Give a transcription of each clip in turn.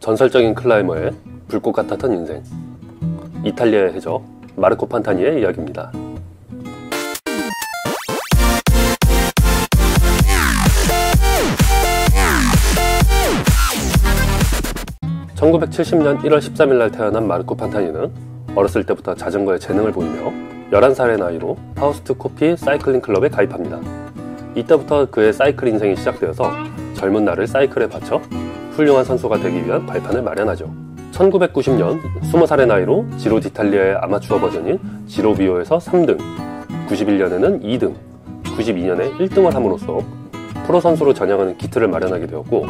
전설적인 클라이머의 불꽃 같았던 인생, 이탈리아의 해적 마르코 판타니의 이야기입니다. (1970년 1월 13일) 날 태어난 마르코 판타니는 어렸을 때부터 자전거에 재능을 보이며 11살의 나이로 파우스트 코피 사이클링 클럽에 가입합니다. 이때부터 그의 사이클 인생이 시작되어서 젊은 날을 사이클에 바쳐 훌륭한 선수가 되기 위한 발판을 마련하죠. 1990년 20살의 나이로 지로 디탈리아의 아마추어 버전인 지로 비오에서 3등, 91년에는 2등, 92년에 1등을 함으로써 프로 선수로 전향하는 기틀을 마련하게 되었고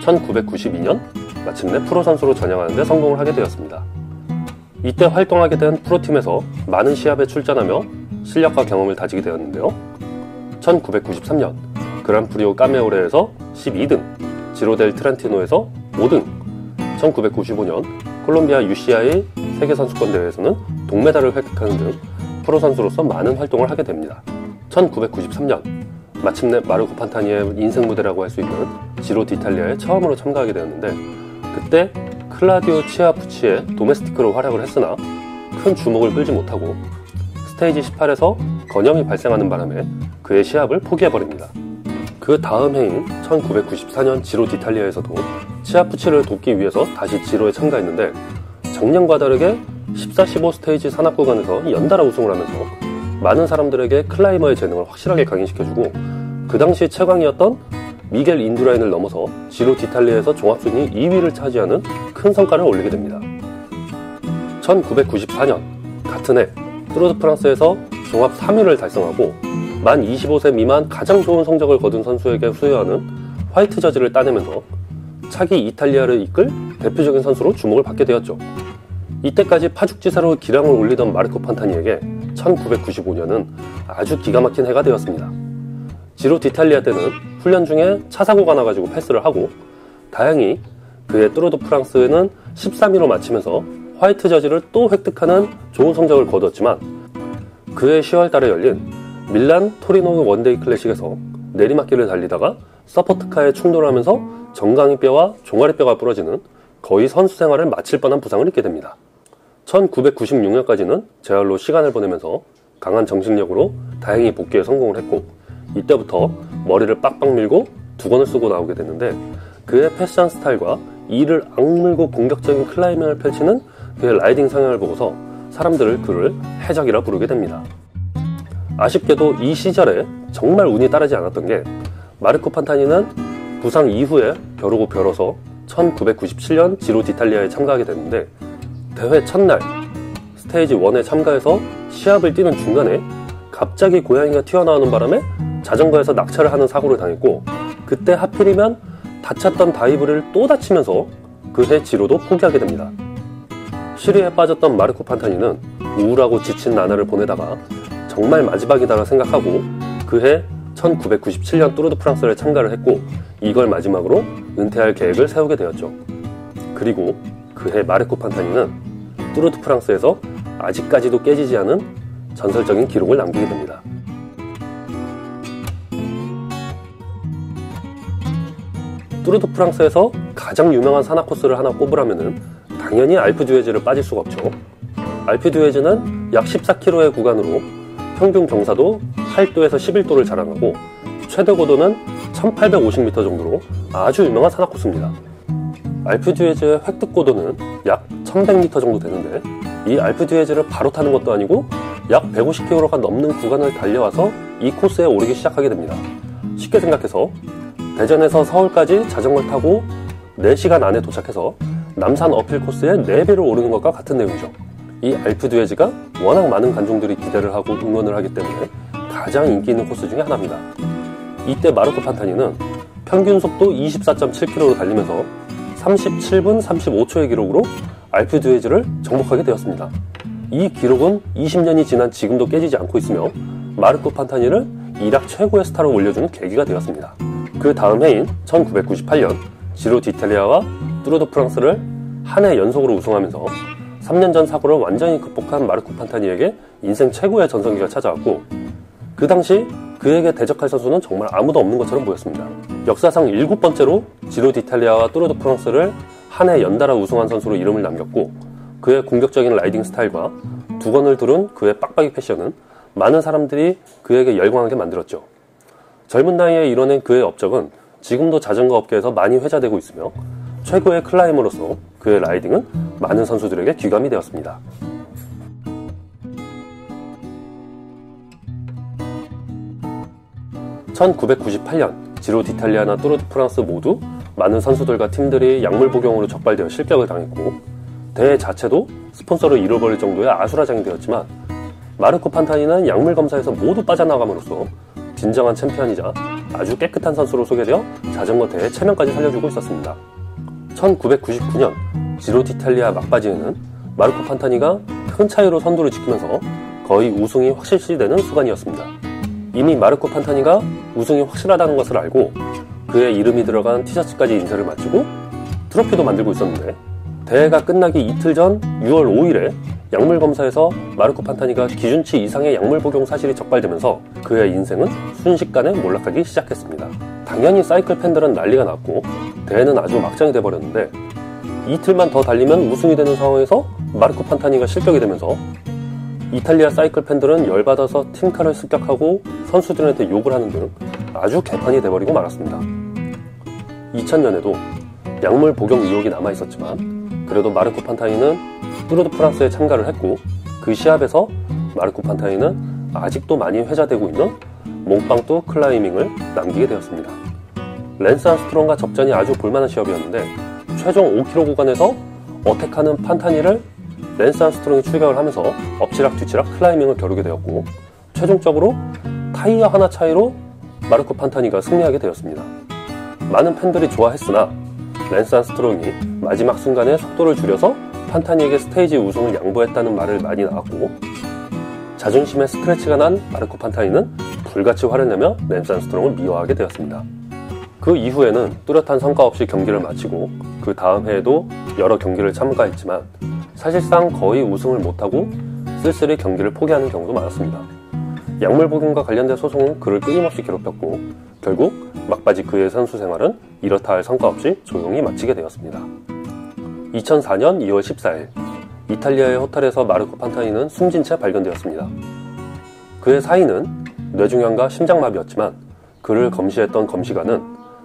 1992년 마침내 프로 선수로 전향하는 데 성공을 하게 되었습니다. 이때 활동하게 된 프로팀에서 많은 시합에 출전하며 실력과 경험을 다지게 되었는데요. 1993년 그란프리오 까메오레에서 12등, 지로 델 트렌티노에서 5등, 1995년 콜롬비아 UCI 세계선수권대회에서는 동메달을 획득하는 등 프로 선수로서 많은 활동을 하게 됩니다. 1993년 마침내 마르코 판타니의 인생 무대라고 할 수 있는 지로 디탈리아에 처음으로 참가하게 되었는데 그때 클라우디오 치아푸치의 도메스티크로 활약을 했으나 큰 주목을 끌지 못하고 스테이지 18에서 건염이 발생하는 바람에 그의 시합을 포기해버립니다. 그 다음 해인 1994년 지로 디탈리아에서도 치아푸치를 돕기 위해서 다시 지로에 참가했는데 작년과 다르게 14, 15 스테이지 산악 구간에서 연달아 우승을 하면서 많은 사람들에게 클라이머의 재능을 확실하게 각인시켜주고 그 당시 최강이었던 미겔 인두라인을 넘어서 지로 디탈리아에서 종합순위 2위를 차지하는 큰 성과를 올리게 됩니다. 1994년 같은 해 투르 드 프랑스에서 종합 3위를 달성하고 만 25세 미만 가장 좋은 성적을 거둔 선수에게 수여하는 화이트 저지를 따내면서 차기 이탈리아를 이끌 대표적인 선수로 주목을 받게 되었죠. 이때까지 파죽지세로 기량을 올리던 마르코 판타니에게 1995년은 아주 기가 막힌 해가 되었습니다. 지로 디탈리아 때는 훈련 중에 차 사고가 나가지고 패스를 하고 다행히 그의 투르 드 프랑스는 13위로 마치면서 화이트 저지를 또 획득하는 좋은 성적을 거두었지만 그해 10월 달에 열린 밀란 토리노 원데이 클래식에서 내리막길을 달리다가 서포트카에 충돌하면서 정강이뼈와 종아리뼈가 부러지는 거의 선수 생활을 마칠 뻔한 부상을 입게 됩니다. 1996년까지는 재활로 시간을 보내면서 강한 정신력으로 다행히 복귀에 성공을 했고 이때부터 머리를 빡빡 밀고 두건을 쓰고 나오게 됐는데 그의 패션 스타일과 이를 악물고 공격적인 클라이밍을 펼치는 그의 라이딩 성향을 보고서 사람들을 그를 해적이라 부르게 됩니다. 아쉽게도 이 시절에 정말 운이 따르지 않았던 게 마르코 판타니는 부상 이후에 벼르고 벼러서 1997년 지로 디탈리아에 참가하게 됐는데 대회 첫날 스테이지 1에 참가해서 시합을 뛰는 중간에 갑자기 고양이가 튀어나오는 바람에 자전거에서 낙차를 하는 사고를 당했고 그때 하필이면 다쳤던 다이브를 또 다치면서 그해 지로도 포기하게 됩니다. 시리에 빠졌던 마르코 판타니는 우울하고 지친 나날을 보내다가 정말 마지막이다라 생각하고 그해 1997년 투르 드 프랑스를 참가를 했고 이걸 마지막으로 은퇴할 계획을 세우게 되었죠. 그리고 그해 마르코 판타니는 투르 드 프랑스에서 아직까지도 깨지지 않은 전설적인 기록을 남기게 됩니다. 투르 드 프랑스에서 가장 유명한 산악 코스를 하나 꼽으라면은 당연히 알프 듀에즈를 빠질 수가 없죠. 알프 듀에즈는 약 14km의 구간으로 평균 경사도 8도에서 11도를 자랑하고 최대 고도는 1850m 정도로 아주 유명한 산악 코스입니다. 알프 듀에즈의 획득 고도는 약 1100m 정도 되는데 이 알프 듀에즈를 바로 타는 것도 아니고 약 150km가 넘는 구간을 달려와서 이 코스에 오르기 시작하게 됩니다. 쉽게 생각해서 대전에서 서울까지 자전거를 타고 4시간 안에 도착해서 남산 어필 코스의 4배를 오르는 것과 같은 내용이죠. 이 알프 듀에즈가 워낙 많은 관중들이 기대를 하고 응원을 하기 때문에 가장 인기 있는 코스 중에 하나입니다. 이때 마르코 판타니는 평균 속도 24.7km로 달리면서 37분 35초의 기록으로 알프 듀에즈를 정복하게 되었습니다. 이 기록은 20년이 지난 지금도 깨지지 않고 있으며 마르코 판타니를 이락 최고의 스타로 올려주는 계기가 되었습니다. 그 다음 해인 1998년 지로 디탈리아와 투르 드 프랑스를 한 해 연속으로 우승하면서 3년 전 사고를 완전히 극복한 마르코 판타니에게 인생 최고의 전성기가 찾아왔고 그 당시 그에게 대적할 선수는 정말 아무도 없는 것처럼 보였습니다. 역사상 7번째로 지로 디탈리아와 투르 드 프랑스를 한 해 연달아 우승한 선수로 이름을 남겼고, 그의 공격적인 라이딩 스타일과 두건을 두른 그의 빡빡이 패션은 많은 사람들이 그에게 열광하게 만들었죠. 젊은 나이에 이뤄낸 그의 업적은 지금도 자전거 업계에서 많이 회자되고 있으며, 최고의 클라이머로서 그의 라이딩은 많은 선수들에게 귀감이 되었습니다. 1998년 지로 디탈리아나 뚜르 드 프랑스 모두 많은 선수들과 팀들이 약물 복용으로 적발되어 실격을 당했고, 대회 자체도 스폰서를 잃어버릴 정도의 아수라장이 되었지만, 마르코 판타니는 약물 검사에서 모두 빠져나감으로써 진정한 챔피언이자 아주 깨끗한 선수로 소개되어 자전거 대회 체면까지 살려주고 있었습니다. 1999년 지로 디탈리아 막바지에는 마르코 판타니가 큰 차이로 선두를 지키면서 거의 우승이 확실시되는 수간이었습니다. 이미 마르코 판타니가 우승이 확실하다는 것을 알고 그의 이름이 들어간 티셔츠까지 인쇄를 마치고 트로피도 만들고 있었는데, 대회가 끝나기 이틀 전 6월 5일에 약물 검사에서 마르코 판타니가 기준치 이상의 약물 복용 사실이 적발되면서 그의 인생은 순식간에 몰락하기 시작했습니다. 당연히 사이클 팬들은 난리가 났고 대회는 아주 막장이 돼버렸는데, 이틀만 더 달리면 우승이 되는 상황에서 마르코 판타니가 실격이 되면서 이탈리아 사이클 팬들은 열받아서 팀카를 습격하고 선수들한테 욕을 하는 등 아주 개판이 돼버리고 말았습니다. 2000년에도 약물 복용 의혹이 남아있었지만 그래도 마르코 판타니는 뚜르 드 프랑스에 참가를 했고, 그 시합에서 마르코 판타니는 아직도 많이 회자되고 있는 몽빵뚜 클라이밍을 남기게 되었습니다. 랜스 암스트롱과 접전이 아주 볼만한 시합이었는데, 최종 5km 구간에서 어택하는 판타니를 랜스 암스트롱이 출격을 하면서 엎치락 뒤치락 클라이밍을 겨루게 되었고, 최종적으로 타이어 하나 차이로 마르코 판타니가 승리하게 되었습니다. 많은 팬들이 좋아했으나 랜스 암스트롱이 마지막 순간에 속도를 줄여서 판타니에게 스테이지 우승을 양보했다는 말을 많이 나왔고, 자존심에 스크래치가 난 마르코 판타니는 불같이 화를 내며 랜스 암스트롱을 미워하게 되었습니다. 그 이후에는 뚜렷한 성과 없이 경기를 마치고 그 다음 해에도 여러 경기를 참가했지만 사실상 거의 우승을 못하고 쓸쓸히 경기를 포기하는 경우도 많았습니다. 약물 복용과 관련된 소송은 그를 끊임없이 괴롭혔고, 결국 막바지 그의 선수 생활은 이렇다 할 성과 없이 조용히 마치게 되었습니다. 2004년 2월 14일 이탈리아의 호텔에서 마르코 판타니는 숨진 채 발견되었습니다. 그의 사인은 뇌중양과 심장마비였지만 그를 검시했던 검시관은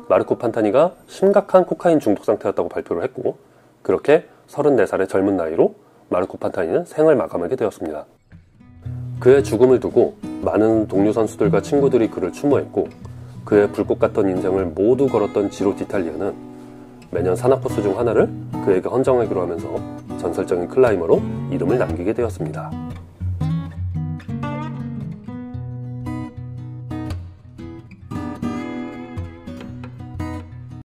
마르코 판타니가 심각한 코카인 중독 상태였다고 발표를 했고, 그렇게 34살의 젊은 나이로 마르코 판타니는 생을 마감하게 되었습니다. 그의 죽음을 두고 많은 동료 선수들과 친구들이 그를 추모했고, 그의 불꽃 같던 인생을 모두 걸었던 지로 디탈리아는 매년 산악코스 중 하나를 그에게 헌정하기로 하면서 전설적인 클라이머로 이름을 남기게 되었습니다.